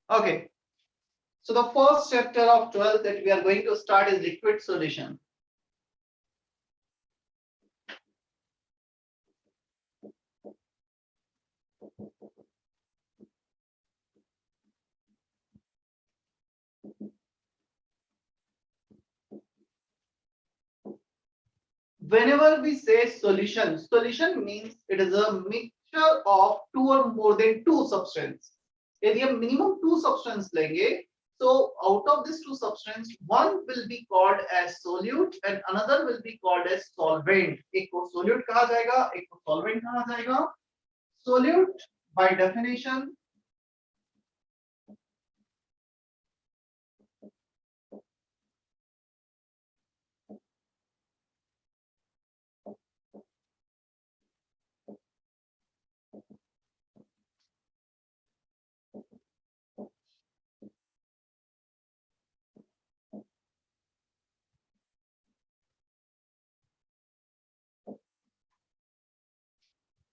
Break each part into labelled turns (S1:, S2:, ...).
S1: Okay, so the first chapter of 12th that we are going to start is liquid solution. Whenever we say solution, solution means it is a mixture of two or more than two substances. यदि हम minimum two substances लेंगे, so out of these two substances, one will be called as solute and another will be called as solvent. एक को solute कहा जाएगा, एक को solvent कहा जाएगा. Solute by definition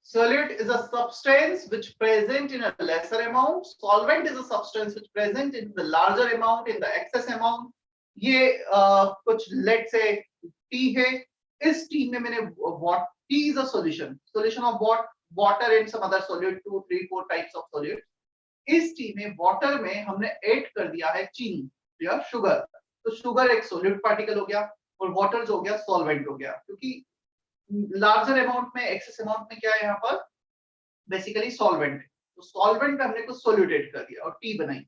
S1: solute is a substance which present in a lesser amount. Solvent is a substance which present in the larger amount, in the excess amount. ये कुछ let's say T है. इस T में मैंने what T is a solution. Solution of what? Water and some other solute, 2, 3, 4 types of solute. इस T में water में हमने ऐड कर दिया है चीनी या शुगर. तो शुगर एक solute particle हो गया और water जो हो गया solvent हो गया. क्योंकि लार्जर अमाउंट में एक्सेस अमाउंट में क्या है यहाँ पर बेसिकली सॉल्वेंट. तो सॉल्वेंट हमने कुछ सोल्यूटेट कर दिया और टी बनाई.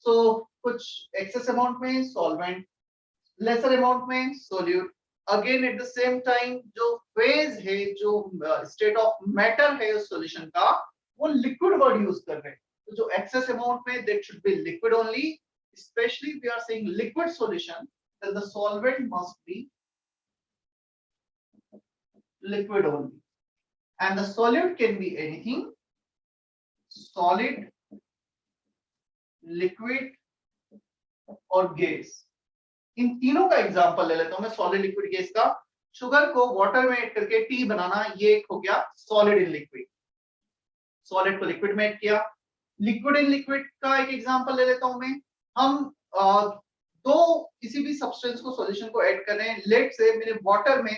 S1: सो कुछ एक्सेस अमाउंट में सॉल्वेंट, लेसर अमाउंट में solute. Again at the same time जो फेज है, जो स्टेट ऑफ मैटर है उस सॉल्यूशन का, वो लिक्विड वर्ड यूज कर रहे हैं. तो जो एक्सेस अमाउंट में that should be liquid only. Specially we are saying liquid solution, then the solvent must be liquid only, and the solute can be anything: solid, liquid और gas. इन तीनों का example ले लेता हूं मैं. सॉलिड, लिक्विड, गैस का. Sugar को water में ऐड करके टी बनाना, ये एक हो गया सॉलिड इन लिक्विड. सॉलिड को लिक्विड में ऐड किया. लिक्विड इन लिक्विड का एक एग्जांपल ले लेता हूं मैं. हम दो किसी भी सब्सटेंस को, सॉल्यूशन को ऐड कर रहे हैं. लेट से मैंने वाटर में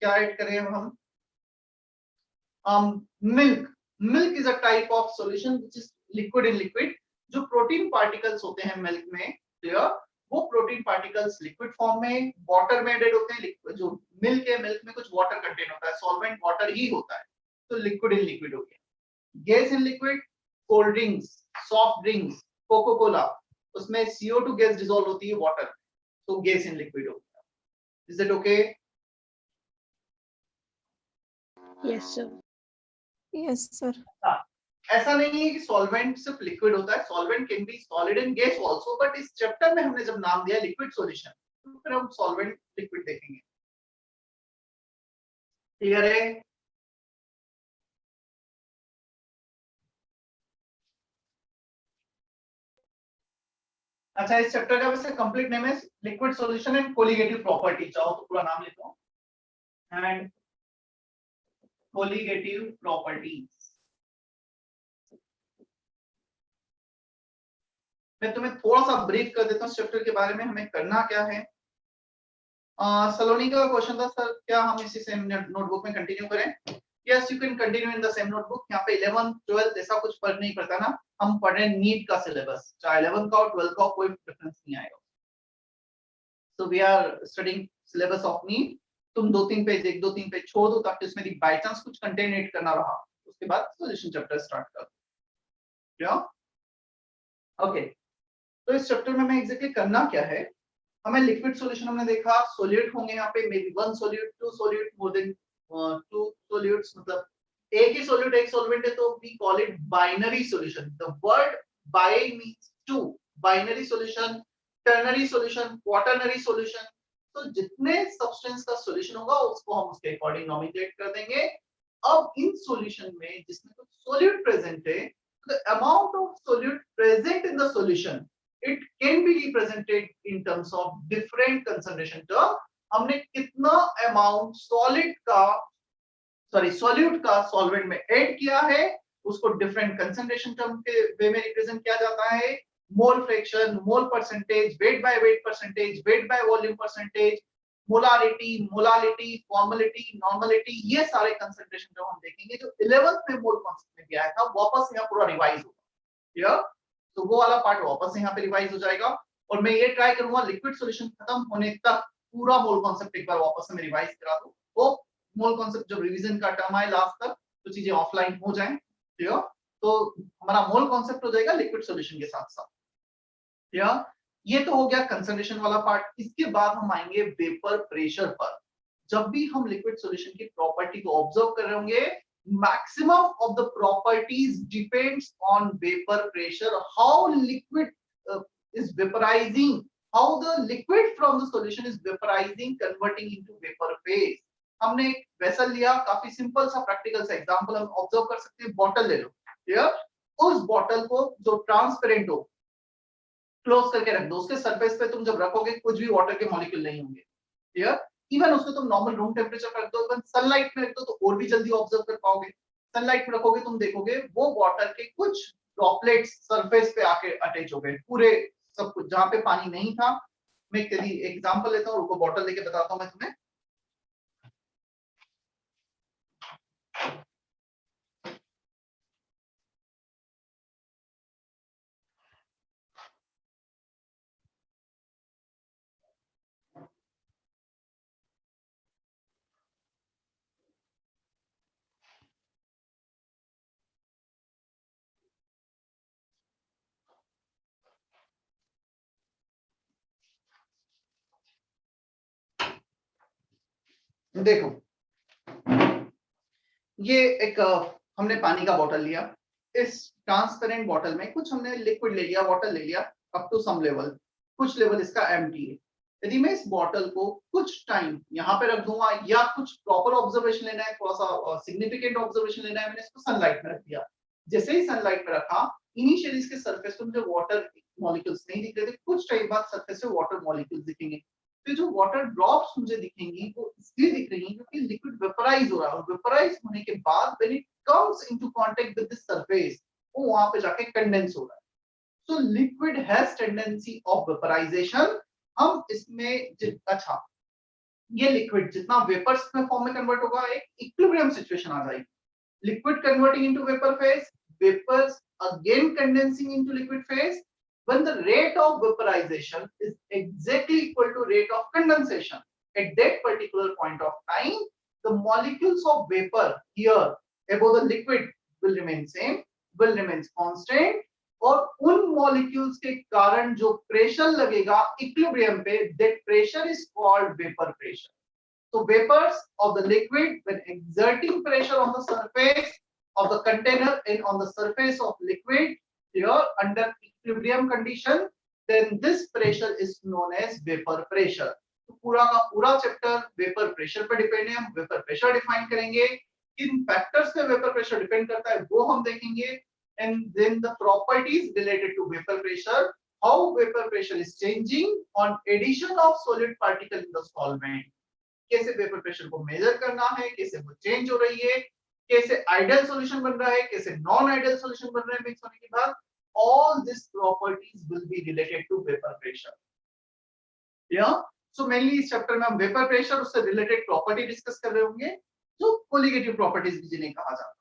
S1: क्या ऐड करें हम milk. Milk is a type of solution which is liquid in liquid. जो प्रोटीन पार्टिकल्स होते हैं मिल्क में, क्लियर, वो प्रोटीन पार्टिकल्स लिक्विड फॉर्म में वाटर में एडेड होते हैं. जो मिल्क है, मिल्क में कुछ वाटर कंटेन होता है, सॉल्वेंट वाटर ही होता है. तो लिक्विड इन लिक्विड हो गया. Gas in liquid, cold drinks, soft drinks, Coca Cola, उसमें CO2 गैस डिसॉल्व होती है वाटर. तो गैस इन लिक्विड हो गया. Is it okay?
S2: Yes, sir.
S3: Yes, sir.
S1: ऐसा नहीं है कि सॉल्वेंट सिर्फ लिक्विड होता है. Solvent can be solid and gas also, but इस चैप्टर में हमने जब नाम दिया लिक्विड सॉल्यूशन, तो फिर हम सॉल्वेंट लिक्विड देखेंगे. क्लियर है? अच्छा, इस चैप्टर का वैसे कंप्लीट नेम है liquid solution and colligative property. चाहो तो पूरा नाम लेता हूं. And colligative properties. मैं तुम्हें थोड़ा सा ब्रीफ कर देता हूँ चैप्टर के बारे में. हमें करना क्या है. सलोनी का क्वेश्चन था, सर क्या हम इसी सेम नोटबुक में कंटिन्यू करें? Yes, you can continue in the same notebook. यहाँ पे 11th 12th ऐसा कुछ फर्क नहीं पड़ता ना. हम पढ़ रहे हैं नीट का सिलेबस, चाहे 11th का और 12th का, कोई डिफरेंस नहीं आएगा. So we are studying syllabus of NEET. तुम 2-3 पेज, 1-2-3 पेज छोड़ दो ताकि उसमें बाय चांस कुछ कंटेंट ऐड करना रहा, उसके बाद सॉल्यूशन चैप्टर स्टार्ट कर. क्या? ओके. तो इस चैप्टर में हमें एग्जैक्टली करना क्या है. हमें लिक्विड सॉल्यूशन हमने देखा, सोल्यूट होंगे यहाँ पे, may be 1 solute, 2 solute, more than 2 solutes. मतलब एक ही सोल्यूट एक सॉल्वेंट है, तो we call it binary solution. The word bi means two. Binary solution, ternary solution, quaternary solution. तो जितने सब्सटेंस का सॉल्यूशन होगा उसको हम उसके अकॉर्डिंग नॉमिनेट कर देंगे. अब इन सॉल्यूशन में जिसमें कुछ सोल्यूट प्रेजेंट है, the amount of solute present in the solution, it can be represented in terms of different concentration term. हमने कितना अमाउंट सॉलिड का, सॉल्यूट का सॉल्वेंट में ऐड किया है, उसको डिफरेंट कंसंट्रेशन टर्म के वे में रिप्रेजेंट किया जाता है, mole fraction, mole percentage, weight by weight percentage, weight by volume percentage, molarity, molality, formality, normality, ये सारे कंसंट्रेशन टर्म हम देखेंगे जो 11th में मोल कॉन्सेप्ट में किया था, वापस यहाँ पूरा रिवाइज होगा। क्लियर? तो वो वाला पार्ट वापस यहाँ पे रिवाइज हो जाएगा और मैं ये ट्राई करूंगा लिक्विड सॉल्यूशन खत्म होने तक पूरा मोल कॉन्सेप्ट एक बार वापस से मैं रिवाइज करा दूं। वो मोल कॉन्सेप्ट जब रिवीजन का टर्म आए लास्ट तक तो चीजें ऑफलाइन हो जाएं। क्लियर? तो हमारा मोल कॉन्सेप्ट हो जाएगा लिक्विड सॉल्यूशन के साथ साथ। क्लियर? ये तो हो गया कंसंट्रेशन वाला पार्ट। इसके बाद हम आएंगे वेपर प्रेशर पर। जब भी हम लिक्विड सॉल्यूशन की प्रॉपर्टी को ऑब्जर्व कर रहे होंगे, maximum of the properties depends on vapor pressure, how liquid is vaporizing, how the liquid from the solution is vaporizing, converting into vapor phase. हमने एक वेसल लिया, काफी सिंपल सा प्रैक्टिकल सा एग्जांपल हम ऑब्जर्व कर सकते हैं। बॉटल ले लो, क्लियर? उस बॉटल को जो ट्रांसपेरेंट हो क्लोज करके रख दो, उसके सरफेस पे तुम जब रखोगे कुछ भी वाटर के मॉलिक्यूल नहीं होंगे। क्लियर? इवन उसको तुम नॉर्मल रूम टेम्परेचर पर रख दो, इवन सनलाइट में रख दो तो और भी जल्दी ऑब्जर्व कर पाओगे। सनलाइट में रखोगे तुम देखोगे वो वाटर के कुछ ड्रॉपलेट्स सरफेस पे आके अटैच हो गए, पूरे सब कुछ जहां पे पानी नहीं था। मैं एक एग्जांपल लेता हूँ, रुको बॉटल लेके बताता हूँ मैं तुम्हें। देखो ये एक हमने पानी का बॉटल लिया, इस ट्रांसपेरेंट बॉटल में कुछ हमने लिक्विड ले लिया, वाटर ले लिया अप टू सम लेवल, कुछ लेवल इसका एम्प्टी है। यदि मैं इस बॉटल को कुछ टाइम यहाँ पे रख दूंगा या कुछ प्रॉपर ऑब्जर्वेशन लेना है, थोड़ा सा सिग्निफिकेंट ऑब्जर्वेशन लेना है, मैंने इसको सनलाइट में रख दिया। जैसे ही सनलाइट में रखा, इनिशियली इसके सरफेस पे मुझे वाटर मॉलिक्यूल्स नहीं दिख रहे थे, कुछ टाइम बाद सरफेस पे वाटर मॉलिक्यूल्स दिखेंगे। तो जो वाटर ड्रॉप्स मुझे दिखेंगी वो इसलिए दिख रही हैं क्योंकि लिक्विड वेपराइज हो रहा है, और वेपराइज होने के बाद when it comes into contact with this surface, वो वहां पे जाके कंडेंस हो रहा है। So liquid has tendency of vaporisation. हम इसमें अच्छा, ये लिक्विड जितना वेपर्स में फॉर्म में कन्वर्ट होगा, एक इक्विलिब्रियम सिचुएशन आ जाएगी। Liquid converting into vapour phase, vapours again condensing into liquid phase, when the rate of vaporization is exactly equal to rate of condensation at that particular point of time, the molecules of vapor here above the liquid will remain same, will remain constant, और उन molecules के कारण जो pressure लगेगा equilibrium पे, that pressure is called vapor pressure. So vapors of the liquid when exerting pressure on the surface of the container and on the surface of liquid here under equilibrium condition, then this pressure is known as vapor pressure. तो पूरा का पूरा chapter vapour pressure पर depend है। हम vapour pressure define करेंगे, किन factors पे वेपर प्रेशर डिपेंड करता है वो हम देखेंगे, and then the properties related to vapour pressure, how vapour pressure is changing on addition of solid particle in the solvent, कैसे वेपर प्रेशर को मेजर करना है, कैसे वो चेंज हो रही है, कैसे आइडियल सॉल्यूशन बन रहा है, कैसे नॉन आइडियल सॉल्यूशन बन रहा है मिक्स होने के बाद। All these properties will be related to vapor pressure. Yeah. So mainly इस चैप्टर में हम वेपर प्रेशर उससे रिलेटेड प्रॉपर्टी डिस्कस कर रहे होंगे, जो कोलिगेटिव प्रॉपर्टीज भी जिन्हें कहा जाता है।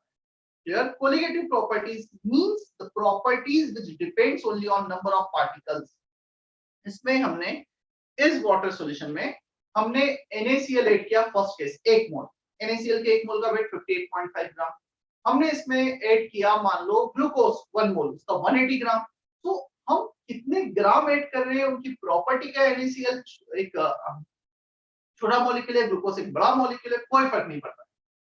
S1: Here colligative properties means the properties which depends only on number of particles. इसमें हमने इस वाटर सॉल्यूशन में हमने NaCl ऐड किया फर्स्ट केस 1 मोल, NaCl के 1 मोल का वेट 58.5 ग्राम। हमने इसमें ऐड किया मान लो ग्लूकोज 1 मोल, उसका 180 ग्राम। तो हम कितने ग्राम ऐड कर रहे हैं उनकी प्रॉपर्टी क्या है। NaCl एक छोटा मॉलिक्यूल है, ग्लूकोज एक बड़ा मॉलिक्यूल है, कोई फर्क नहीं पड़ता।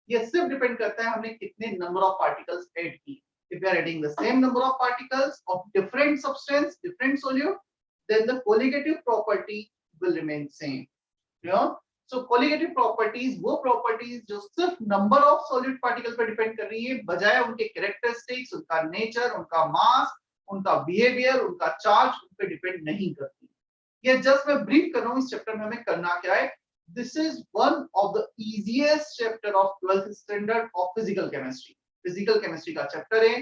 S1: ये सिर्फ डिपेंड करता है हमने कितने नंबर ऑफ पार्टिकल्स ऐड की। If we are adding the same number of particles of different substance, different solute, then the colligative property will remain same. Yeah? So colligative properties वो properties जो सिर्फ number of solute particle पर depend कर रही है, बजाय उनके characteristics, उनका nature, उनका mass, उनका behavior, उनका charge उन पे डिपेंड नहीं करती। ये जस्ट मैं ब्रीफ कर रहा हूँ इस चैप्टर में हमें करना क्या है। This is one of the easiest chapter of 12th standard of physical chemistry. Physical chemistry का चैप्टर है,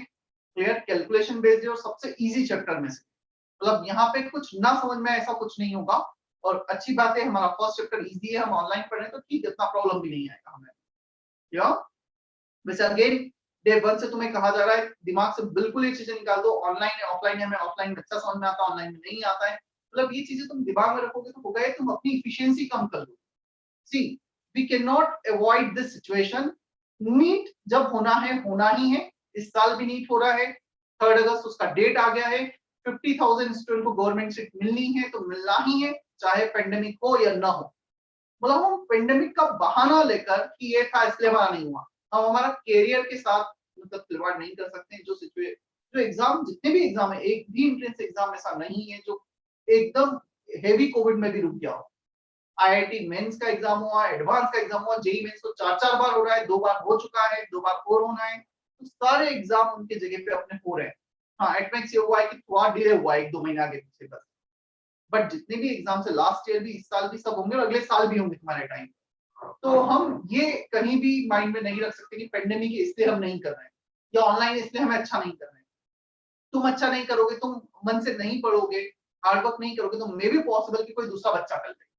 S1: क्लियर, कैलकुलेशन बेस्ड है और सबसे इजी चैप्टर में से, मतलब यहाँ पे कुछ ना समझ में ऐसा कुछ नहीं होगा। और अच्छी बात है हमारा फर्स्ट चैप्टर इजी है, हम ऑनलाइन पढ़ रहे हैं तो ठीक है, इतना प्रॉब्लम भी नहीं आएगा हमें। या वैसे अगेन डे 1 से तुम्हें कहा जा रहा है दिमाग से बिल्कुल ये चीजें निकाल दो, ऑनलाइन है ऑफलाइन है, हमें ऑफलाइन में अच्छा समझ में आता है, ऑनलाइन में नहीं आता है, मतलब ये चीजें तुम दिमाग में रखोगे तो होगा है, तुम अपनी इफिशिएंसी कम कर लो। See we can not avoid this situation, NEET जब होना ही है, इस साल भी नीट हो रहा है, 3 अगस्त उसका डेट आ गया है, 50,000 स्टूडेंट को गवर्नमेंट सीट मिलनी है तो मिलना ही है, चाहे पेंडेमिक हो या ना हो। मतलब हम पेंडेमिक का बहाना लेकर कि ये था इसलिए हमारा नहीं हुआ, हम हमारा कैरियर के साथ मतलब खिलवाड़ नहीं कर सकते। जो एग्जाम, जितने भी एग्जाम है, एक भी एंट्रेंस एग्जाम ऐसा नहीं है जो एकदम हेवी कोविड में भी रुक गया हो। आईआईटी मेंस का एग्जाम हुआ, एडवांस का एग्जाम हुआ, जेई मेंस तो 4-4 बार हो रहा है, 2 बार हो चुका है, 2 बार और होना है, तो सारे एग्जाम उनके जगह पे अपने हो रहे हैं। हाँ, एटमेक्स ये हुआ है कि थोड़ा डिले हुआ है 1-2 महीने आगे पीछे बस, बट जितने भी एग्जाम है लास्ट ईयर भी, इस साल भी, सब होंगे और अगले साल भी होंगे तुम्हारे टाइम। तो हम ये कहीं भी माइंड में नहीं रख सकते कि पेंडेमिक इसलिए हम नहीं कर रहे हैं या ऑनलाइन इसलिए हमें अच्छा नहीं कर रहे हैं। तुम अच्छा नहीं करोगे, तुम मन से नहीं पढ़ोगे, हार्ड वर्क नहीं करोगे, तो मे बी पॉसिबल कि कोई दूसरा बच्चा कर ले।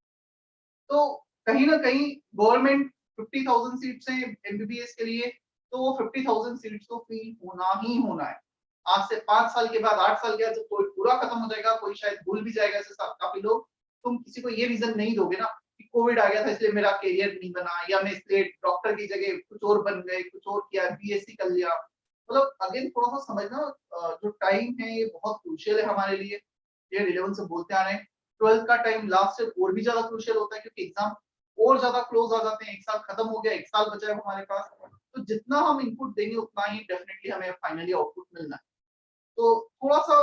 S1: तो कहीं ना कहीं गवर्नमेंट 50,000 सीट्स है एमबीबीएस के लिए, तो वो 50,000 सीट्स तो फिल होना ही होना है। आज से 5 साल के बाद, 8 साल के बाद जब कोविड पूरा खत्म हो जाएगा, कोई शायद भूल भी जाएगा ऐसे काफी लोग, तुम किसी को ये रीजन नहीं दोगे ना कि कोविड आ गया था इसलिए मेरा करियर नहीं बना, या मैं इसलिए डॉक्टर की जगह कुछ और बन गए, कुछ और किया, बीएससी कर लिया। मतलब अगेन थोड़ा सा समझना, जो टाइम है ये बहुत क्रूशियल है हमारे लिए, ये 11 से बोलते आ रहे हैं। 12th का टाइम लास्ट से और भी ज्यादा क्रूशियल होता है क्योंकि एग्जाम और ज्यादा क्लोज आ जाते हैं, एक साल खत्म हो गया, एक साल बचा है हमारे पास, तो जितना हम इनपुट देंगे उतना ही डेफिनेटली हमें फाइनली आउटपुट मिलना है। तो थोड़ा सा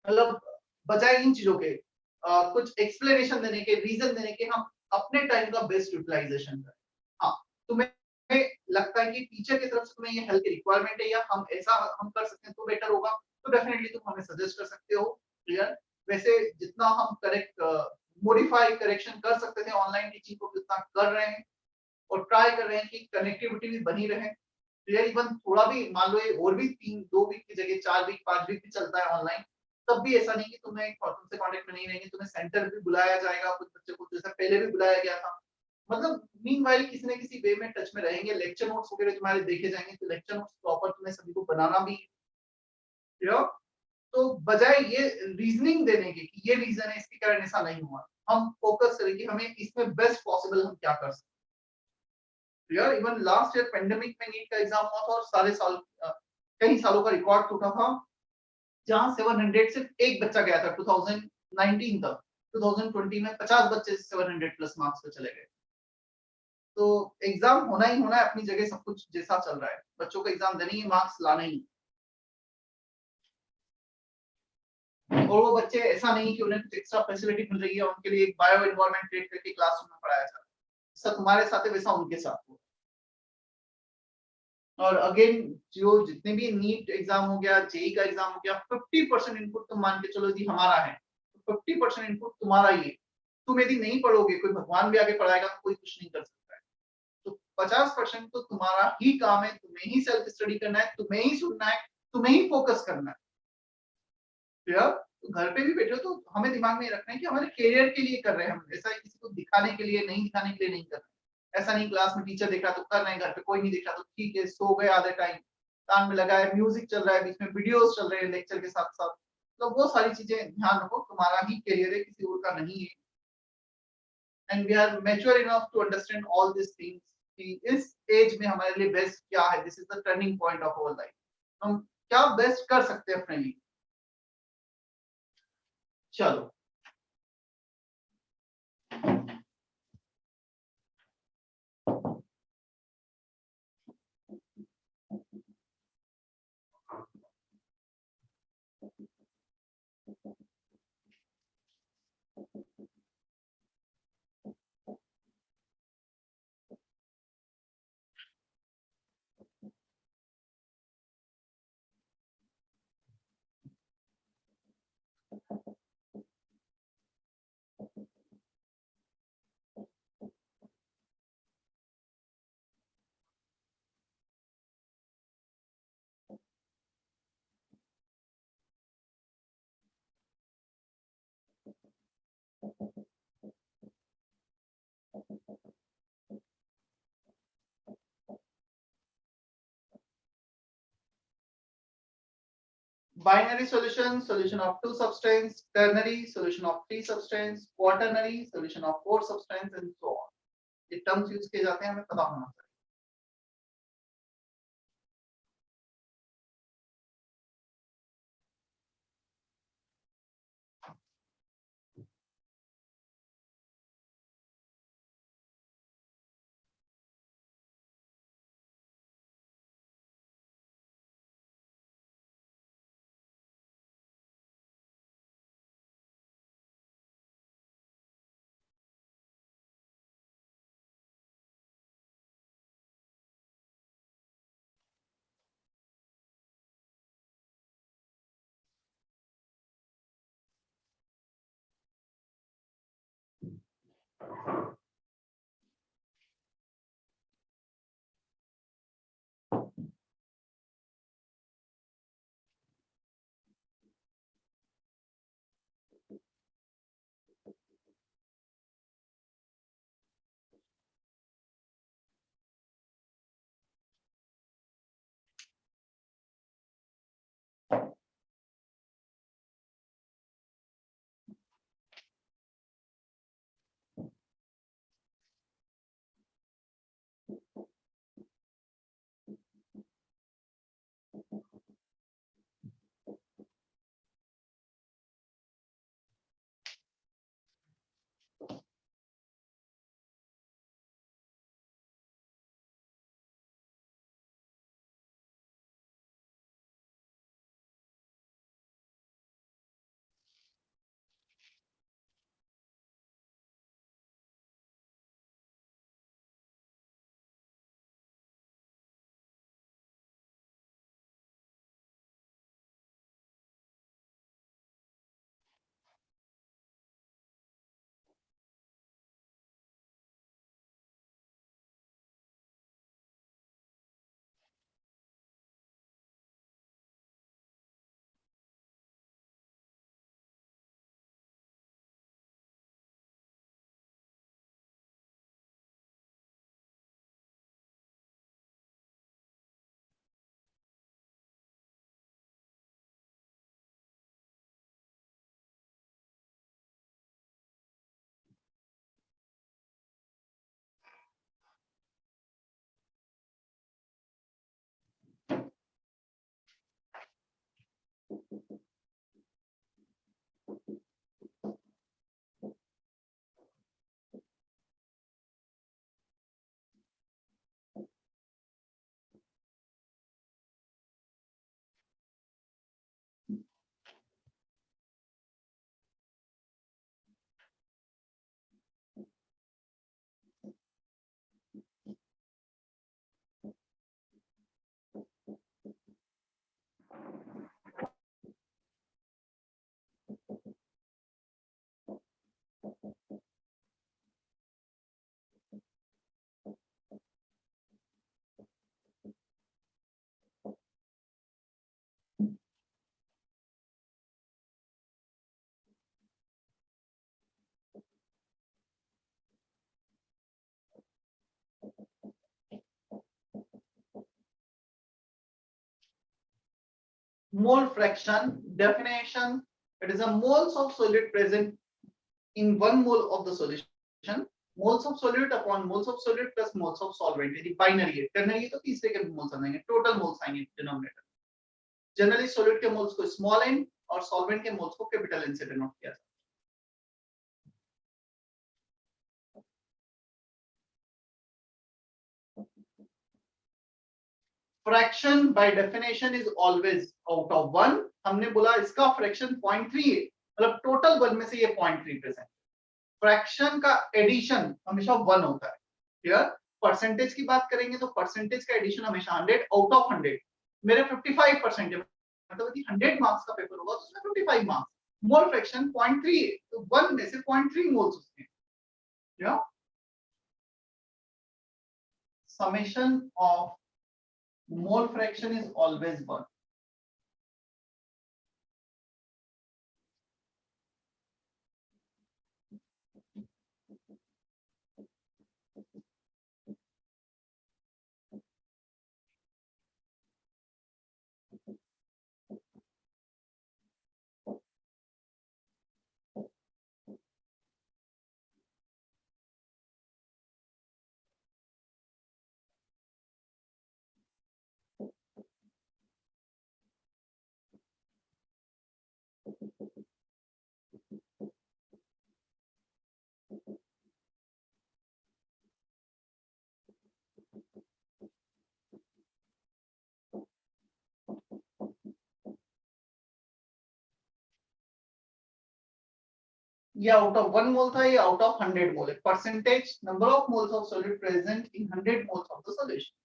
S1: मतलब बजाय इन चीजों के कुछ एक्सप्लेनेशन देने के, रीजन देने के, हम अपने टाइम का बेस्ट यूटिलाइजेशन करें। हाँ, तुम्हें लगता है कि टीचर की तरफ से तुम्हें ये हेल्प की रिक्वायरमेंट है या हम ऐसा हम कर सकते हैं तो बेटर होगा, तो डेफिनेटली तुम हमें सजेस्ट कर सकते हो, क्लियर। वैसे जितना हम करेक्ट मॉडिफाई करेक्शन कर सकते थे ऑनलाइन टीचिंग को, जितना कर रहे हैं और ट्राई कर रहे हैं कि कनेक्टिविटी भी बनी रहे, क्लियर। इवन थोड़ा भी मान लो ये और भी 2 वीक की जगह 4 वीक 5 वीक भी चलता है ऑनलाइन, तब भी ऐसा नहीं कि तुम्हें तुमसे कांटेक्ट में नहीं रहेंगे, तुम्हें सेंटर भी बुलाया जाएगा, कुछ बच्चे को जैसा पहले भी बुलाया गया था। मतलब मीनवाइल किसी न किसी वे में टच में रहेंगे, लेक्चर नोट्स वगैरह तुम्हारे देखे जाएंगे, तो लेक्चर नोट्स प्रॉपर तुम्हें सभी को बनाना भी, क्लियर। तो बजाय ये रीजनिंग देने के कि ये रीजन है इसके कारण ऐसा नहीं हुआ, हम फोकस करेंगे हमें इसमें बेस्ट पॉसिबल हम क्या कर सकते हैं। यार इवन लास्ट ईयर पेंडेमिक में नीट का एग्जाम हुआ था और सारे साल कई सालों का रिकॉर्ड टूटा था, जहां 700 सिर्फ एक बच्चा गया था 2019 तक, 2020 में 50 बच्चे 700 प्लस मार्क्स पे चले गए। तो एग्जाम होना ही होना है अपनी जगह, सब कुछ जैसा चल रहा है, बच्चों को एग्जाम देने ही, मार्क्स लाना ही। और वो बच्चे ऐसा नहीं कि उन्हें कुछ एक्स्ट्रा फैसिलिटी मिल रही है, उनके लिए एक बायो एनवायरनमेंट क्रिएट करके क्लासरूम में पढ़ाया जा रहा है, ऐसा तुम्हारे साथ है वैसा उनके साथ हो। और अगेन जो जितने भी नीट एग्जाम हो गया, जेई का एग्जाम हो गया, 50% इनपुट तुम मान के चलो यदि हमारा है, तो 50% इनपुट तुम्हारा ही है। तुम यदि नहीं पढ़ोगे, कोई भगवान भी आगे पढ़ाएगा तो कोई कुछ नहीं कर सकता है। तो 50% तो तुम्हारा ही काम है, तुम्हें ही सेल्फ स्टडी करना है, तुम्हें ही सुनना है, तुम्हें ही फोकस करना है। क्लियर। तो घर पे भी बैठे हो तो हमें दिमाग में रखना है कि हमारे करियर के लिए कर रहे हैं हम, ऐसा किसी को दिखाने के लिए नहीं, दिखाने के लिए नहीं कर रहे। ऐसा नहीं क्लास में टीचर देख रहा तो कर रहे हैं, घर पे कोई नहीं देख रहा तो ठीक है, सो गए आधे टाइम, कान में लगा है, म्यूजिक चल रहा है, बीच में वीडियोस चल रहे हैं लेक्चर के साथ साथ। तो वो सारी चीजें ध्यान रखो, तुम्हारा ही करियर है, किसी और का नहीं है। And we are mature enough to understand all this things कि इस एज में हमारे लिए बेस्ट क्या है, this is the turning point of our life, हम क्या बेस्ट कर सकते हैं अपने लिए। चलो Binary solution, solution of 2 substance. Ternary, solution of 3 substance. Quaternary, solution of 4 substance, and so on. ये टर्म्स यूज किए जाते हैं, हमें पता होना चाहिए. Mole fraction definition: it is a moles of solid present in 1 mole of the solution. Moles of solute upon moles of solute plus moles of solvent. यदि binary है, ternary है तो तीसरे के moles आ जाएंगे, total moles आएंगे denominator. Generally solute के moles को small n और solvent के moles को capital N से denote किया जाता है. Fraction by definition is always out of 1. हमने बोला इसका fraction 0.3 है, मतलब total 1 में से ये 0.3 present. फ्रैक्शन का एडिशन हमेशा 1 होता है. क्लियर? परसेंटेज की बात करेंगे तो परसेंटेज का एडिशन हमेशा 100 आउट ऑफ 100. मेरे 55% है, मतलब कि 100 मार्क्स का पेपर होगा तो उसमें 55 मार्क्स. मोल फ्रैक्शन 0.3 है तो 1 में से 0.3 मोल्स उसके हैं. या summation of mole fraction is always 1. ये आउट ऑफ 1 मोल था, ये आउट ऑफ 100 मोल है. Percentage number of moles of solute present in 100 moles of the solution.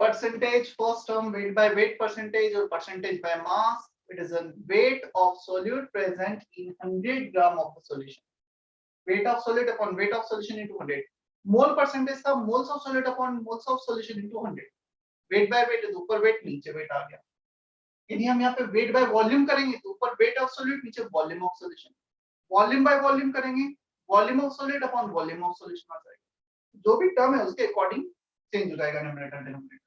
S1: Percentage, first term weight by weight percentage or percentage by mass. It is a weight of solute present in 100 gram of the solution. Weight of solute upon weight of solution into 100. Mole percentage था moles of solute upon moles of solution into 100. Weight by weight is ऊपर weight नीचे weight आ गया. यदि हम यहाँ पे weight by volume करेंगे तो ऊपर weight of solute नीचे volume of solution. Volume by volume करेंगे volume of solute upon volume of solution आ जाएगा. जो भी term है उसके according change हो जाएगा numerator denominator.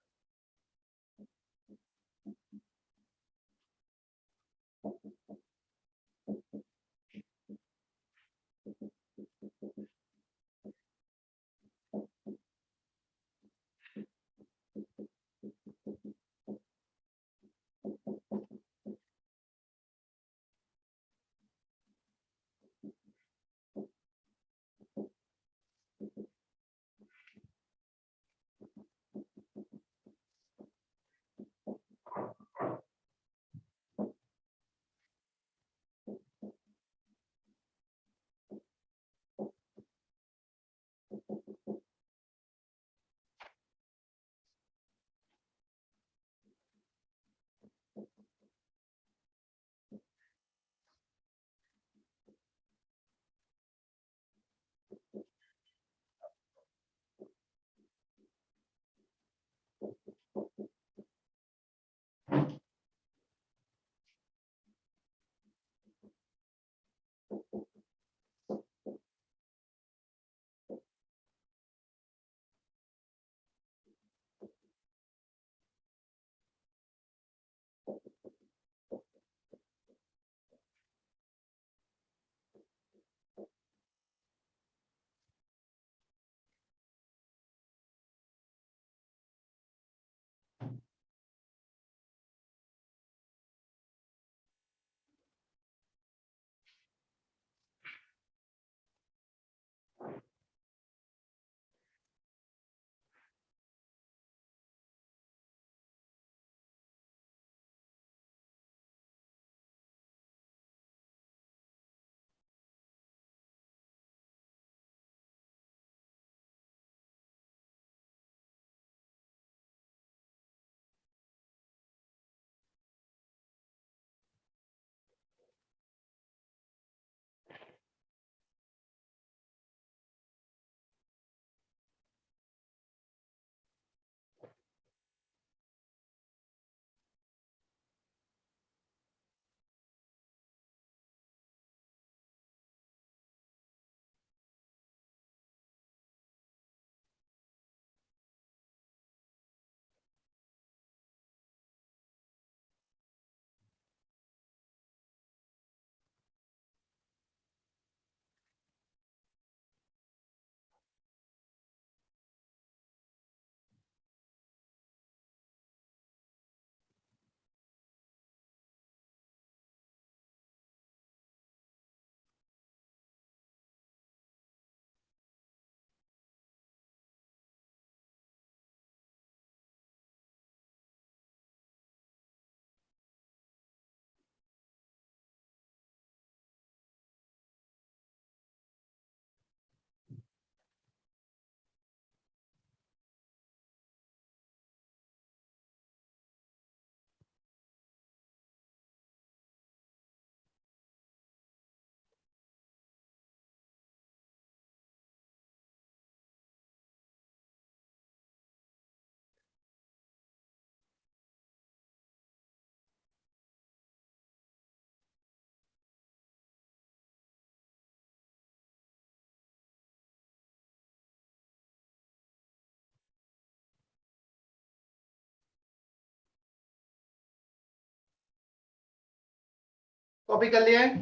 S1: कॉपी कर लिया है?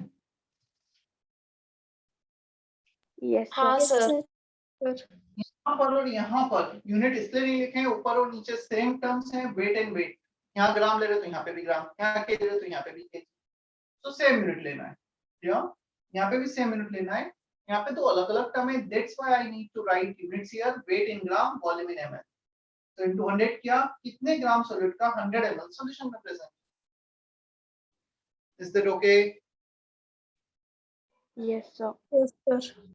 S2: Yes, sir.
S3: हाँ
S4: Yes,
S3: सर
S4: sir.
S3: सर
S1: यहाँ पर और यहाँ पर यूनिट इसलिए नहीं लिखे हैं, ऊपर और नीचे सेम टर्म्स हैं, वेट एंड वेट। यहाँ ग्राम ले रहे हो तो यहाँ पे भी ग्राम, यहाँ केजी ले रहे हो तो यहाँ पे भी केजी, तो सेम यूनिट लेना है। यहाँ पे भी सेम यूनिट लेना है। यहाँ पे तो अलग अलग टर्म है, that's why I need to write units here, weight in gram, volume in ML. तो इनटू 100 किया, कितने ग्राम सॉलिड का 100 ml सॉल्यूशन में present. Is that okay?
S2: Yes, sir.
S3: Yes sir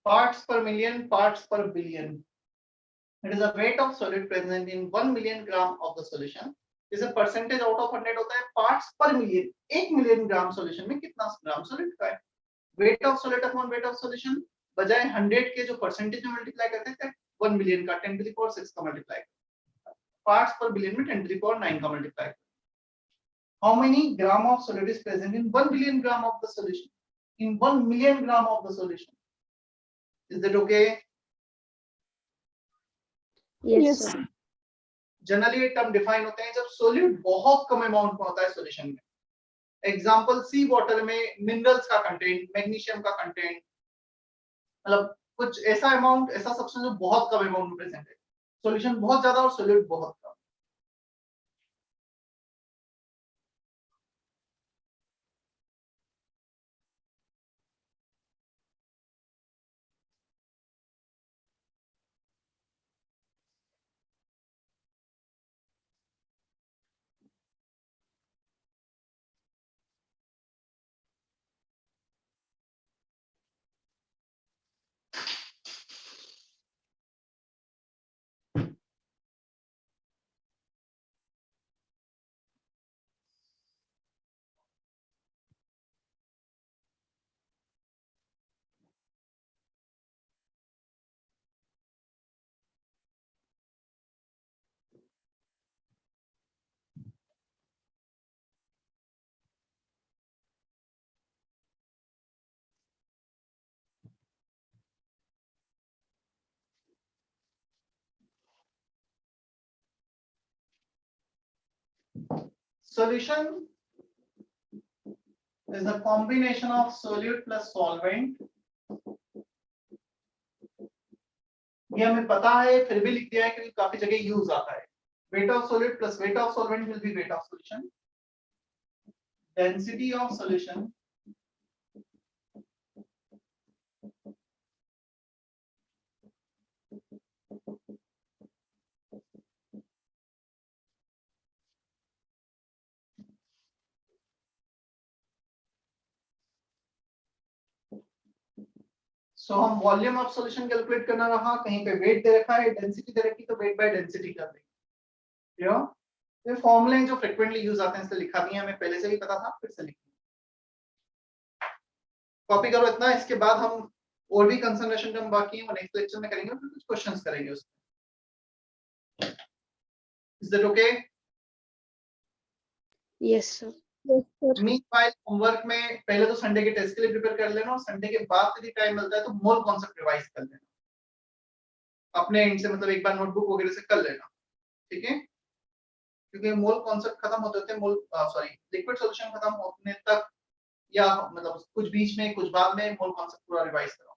S1: Parts per million, parts per billion. It is a weight of solid present in 1 million gram of the solution. जैसे percentage out of 100 होता है, parts पर million, 1 million ग्राम solution में कितना ग्राम solid का है। Weight of solid upon weight of solution, बजाय 100 के जो परसेंटेज में मल्टीप्लाई करते थे 1 मिलियन का 10 टू द पावर 6 का मल्टीप्लाई, पार्ट्स पर बिलियन में 10 टू द पावर 9 का multiply. How many gram of solid is present in 1 billion gram of the solution, in 1 million gram of the solution. Is that okay?
S2: Yes,
S3: yes
S2: sir.
S1: Generally ये term define होते हैं जब solute बहुत कम amount में होता है solution में। Example, सी water में मिनरल्स का कंटेंट, मैग्नीशियम का कंटेंट, मतलब कुछ ऐसा अमाउंट, ऐसा सब्सटेंस जो बहुत कम अमाउंट में प्रेजेंट है, सॉल्यूशन बहुत ज्यादा और सोल्यूट बहुत कम। Solution is a combination of solute plus solvent. ये हमें पता है, फिर भी लिख दिया है क्योंकि काफी जगह यूज आता है। Weight of solute plus weight of solvent will be weight of solution. Density of solution सो हम वॉल्यूम ऑफ सॉल्यूशन कैलकुलेट करना रहा, कहीं पे वेट दे रखा है, डेंसिटी दे रखी, तो वेट बाय डेंसिटी कर देंगे। ये फॉर्मूले जो फ्रीक्वेंटली यूज आते हैं, इसलिए लिखा भी है, हमें पहले से भी पता था, फिर से लिख कॉपी करो इतना। इसके बाद हम और भी कंसंट्रेशन टर्म बाकी है वो नेक्स्ट लेक्चर में करेंगे, फिर कुछ क्वेश्चंस करेंगे उसमें। Is that okay?
S2: Yes, sir.
S3: Yes, sir.
S1: Meanwhile homework में पहले तो संडे के टेस्ट के लिए प्रिपेयर कर लेना, और संडे के बाद यदि टाइम मिलता है तो मोल कॉन्सेप्ट रिवाइज कर लेना अपने एंड से, मतलब एक बार नोटबुक वगैरह से कर लेना, ठीक है? क्योंकि मोल कॉन्सेप्ट खत्म होते होते मोल लिक्विड सॉल्यूशन खत्म होने तक, या मतलब कुछ बीच में कुछ बाद में मोल कॉन्सेप्ट पूरा रिवाइज करो।